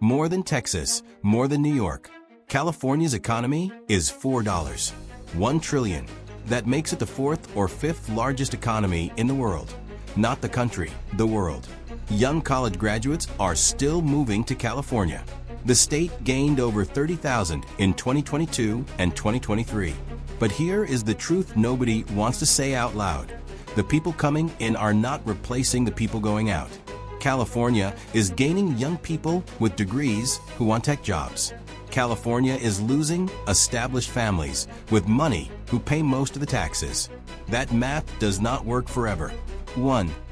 More than Texas, more than New York. California's economy is $4. 1 trillion. That makes it the fourth or fifth largest economy in the world. Not the country, the world. Young college graduates are still moving to California. The state gained over 30,000 in 2022 and 2023. But here is the truth nobody wants to say out loud. The people coming in are not replacing the people going out. California is gaining young people with degrees who want tech jobs. California is losing established families with money who pay most of the taxes. That math does not work forever.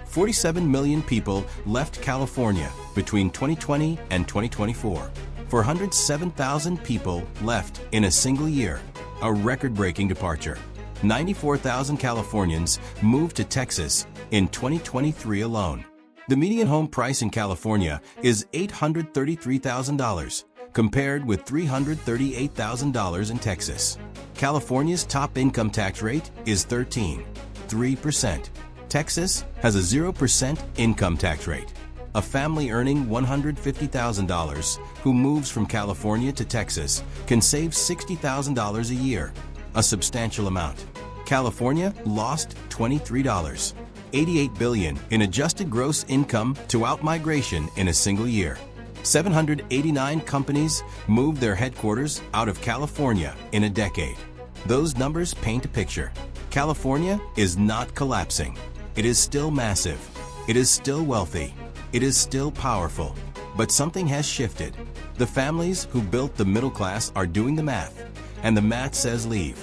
47 million people left California between 2020 and 2024. 407,000 people left in a single year, a record-breaking departure. 94,000 Californians moved to Texas in 2023 alone. The median home price in California is $833,000, compared with $338,000 in Texas. California's top income tax rate is 13.3%. Texas has a 0% income tax rate. A family earning $150,000 who moves from California to Texas can save $60,000 a year, a substantial amount. California lost $23.88 billion in adjusted gross income to outmigration in a single year. 789 companies moved their headquarters out of California in a decade. Those numbers paint a picture. California is not collapsing. It is still massive. It is still wealthy. It is still powerful. But something has shifted. The families who built the middle class are doing the math, and the math says leave.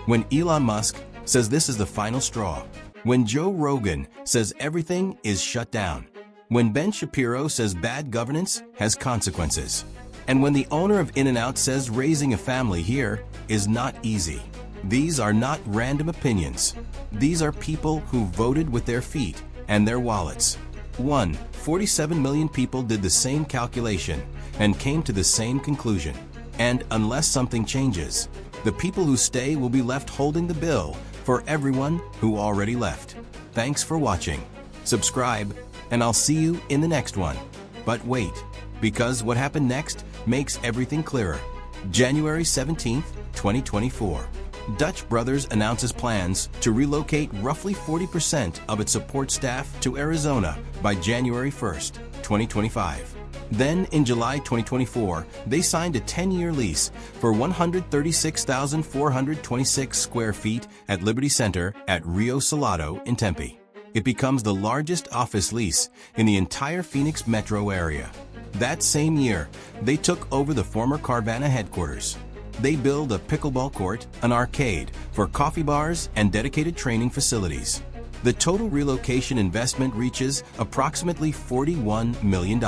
When Elon Musk says this is the final straw. When Joe Rogan says everything is shut down. When Ben Shapiro says bad governance has consequences. And when the owner of In-N-Out says raising a family here is not easy. These are not random opinions. These are people who voted with their feet and their wallets. 47 million people did the same calculation and came to the same conclusion. And unless something changes, the people who stay will be left holding the bill for everyone who already left. Thanks for watching. Subscribe, and I'll see you in the next one. But wait, because what happened next makes everything clearer. January 17th, 2024. Dutch Brothers announces plans to relocate roughly 40% of its support staff to Arizona by January 1st, 2025. Then, in July 2024, they signed a 10-year lease for 136,426 square feet at Liberty Center at Rio Salado in Tempe. It becomes the largest office lease in the entire Phoenix metro area. That same year, they took over the former Carvana headquarters. They build a pickleball court, an arcade for coffee bars, and dedicated training facilities. The total relocation investment reaches approximately $41 million.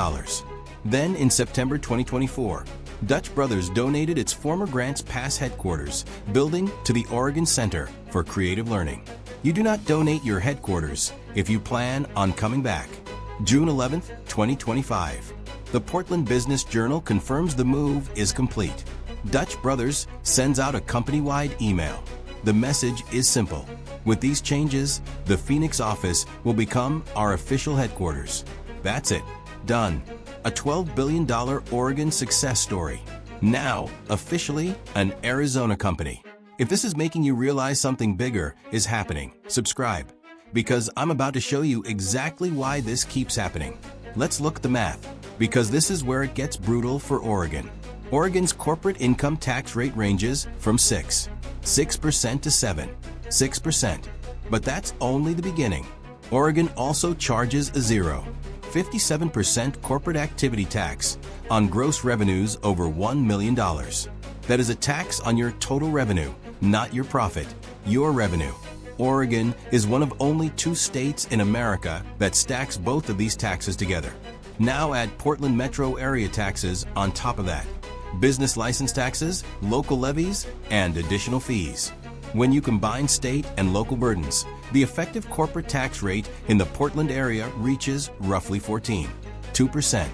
Then, in September 2024, Dutch Brothers donated its former Grants Pass headquarters building to the Oregon Center for Creative Learning. You do not donate your headquarters if you plan on coming back. June 11, 2025. The Portland Business Journal confirms the move is complete. Dutch Brothers sends out a company-wide email. The message is simple. With these changes, the Phoenix office will become our official headquarters. That's it. Done. A $12 billion Oregon success story. Now, officially, an Arizona company. If this is making you realize something bigger is happening, subscribe. Because I'm about to show you exactly why this keeps happening. Let's look at the math, because this is where it gets brutal for Oregon. Oregon's corporate income tax rate ranges from 6% to 6%. But that's only the beginning. Oregon also charges a 57% corporate activity tax on gross revenues over $1 million. That is a tax on your total revenue, not your profit, your revenue. Oregon is one of only 2 states in America that stacks both of these taxes together. Now add Portland metro area taxes on top of that. Business license taxes, local levies, and additional fees. When you combine state and local burdens, the effective corporate tax rate in the Portland area reaches roughly 14.2%.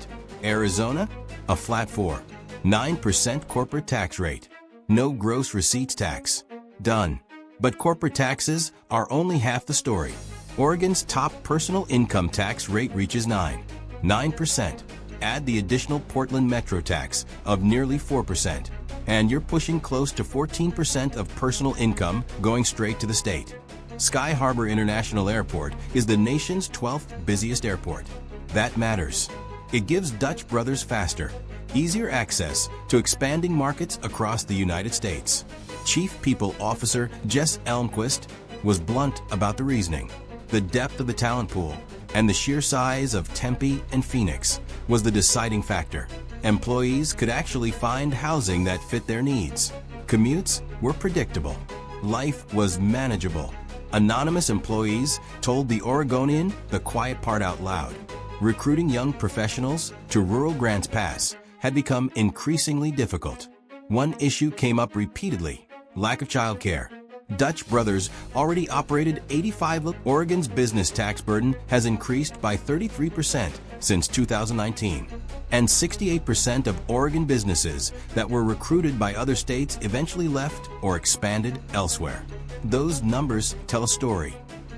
Arizona, a flat 4.9% corporate tax rate. No gross receipts tax. Done. But corporate taxes are only half the story. Oregon's top personal income tax rate reaches 9%. add the additional Portland Metro tax of nearly 4%, and you're pushing close to 14% of personal income going straight to the state. Sky Harbor International Airport is the nation's 12th busiest airport. That matters. It gives Dutch Brothers faster, easier access to expanding markets across the United States. Chief People Officer Jess Elmquist was blunt about the reasoning. The depth of the talent pool and the sheer size of Tempe and Phoenix was the deciding factor. Employees could actually find housing that fit their needs. Commutes were predictable. Life was manageable. Anonymous employees told the Oregonian the quiet part out loud. Recruiting young professionals to rural Grants Pass had become increasingly difficult. One issue came up repeatedly: lack of childcare. Dutch Brothers already operated 85. Oregon's business tax burden has increased by 33% since 2019, and 68% of Oregon businesses that were recruited by other states eventually left or expanded elsewhere. Those numbers tell a story,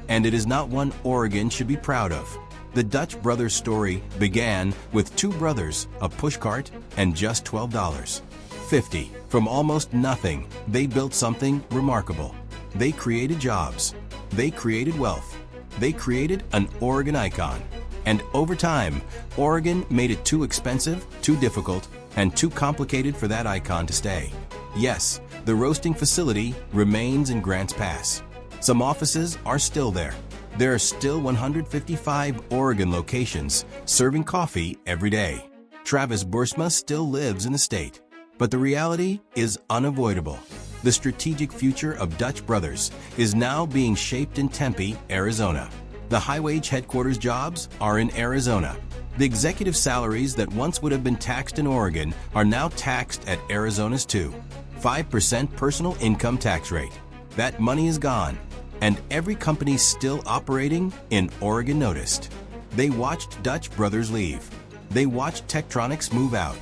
and it is not one Oregon should be proud of. The Dutch Brothers story began with two brothers, a pushcart, and just $12.50. From almost nothing, they built something remarkable. They created jobs. They created wealth. They created an Oregon icon. And over time, Oregon made it too expensive, too difficult, and too complicated for that icon to stay. Yes, the roasting facility remains in Grants Pass. Some offices are still there. There are still 155 Oregon locations serving coffee every day. Travis Boersma still lives in the state. But the reality is unavoidable. The strategic future of Dutch Brothers is now being shaped in Tempe, Arizona. The high-wage headquarters jobs are in Arizona. The executive salaries that once would have been taxed in Oregon are now taxed at Arizona's 5% personal income tax rate. That money is gone, and every company still operating in Oregon noticed. They watched Dutch Brothers leave. They watched Tektronix move out.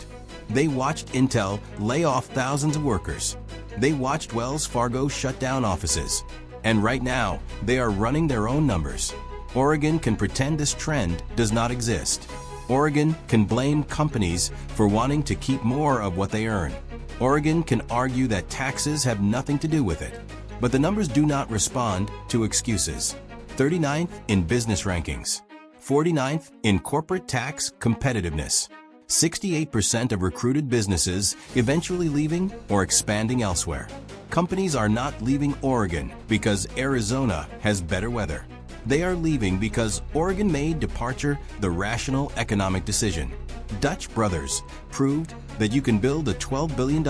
They watched Intel lay off thousands of workers. They watched Wells Fargo shut down offices. And right now, they are running their own numbers. Oregon can pretend this trend does not exist. Oregon can blame companies for wanting to keep more of what they earn. Oregon can argue that taxes have nothing to do with it. But the numbers do not respond to excuses. 39th in business rankings. 49th in corporate tax competitiveness. 68% of recruited businesses eventually leaving or expanding elsewhere. Companies are not leaving Oregon because Arizona has better weather. They are leaving because Oregon made departure the rational economic decision. Dutch Brothers proved that you can build a $12 billion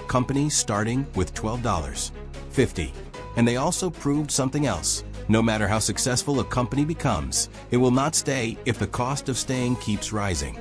company starting with $12.50. And they also proved something else. No matter how successful a company becomes, it will not stay if the cost of staying keeps rising.